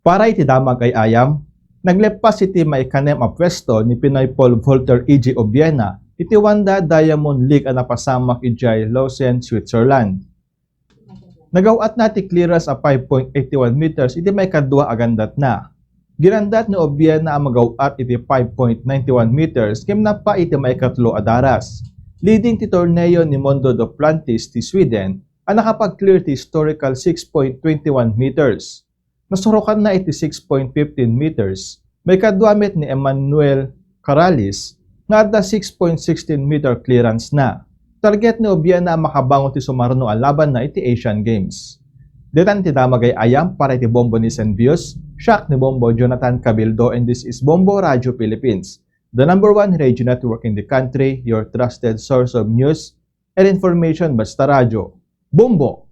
Para iti damag ay ayam, naglepas iti maikanem a pwesto ni Pinoy Paul Volter E.G. Obiena iti Wanda Diamond League a napasamak ijay Lausanne, Switzerland. Nagawat na ti clearance a 5.81 meters iti may kadwa agandat na. Girandat ni Obiena ang magawat iti 5.91 meters kim na pa iti may katlo adaras. Leading ti torneo ni Mondo Duplantis ti Sweden ang nakapag-clear ti historical 6.21 meters. Nasurukan na iti 6.15 meters. May kadwamit ni Emmanuel Caralis nga adda 6.16 meter clearance na. Target ni Obiena ang makabangon ti sumarno ang laban na iti Asian Games. Detan ti damagay ayam para iti Bombo ni Senvios, Shock ni Bombo Jonathan Cabildo, and this is Bombo Radio Philippines, the #1 radio network in the country, your trusted source of news and information. Basta Radio. Bombo!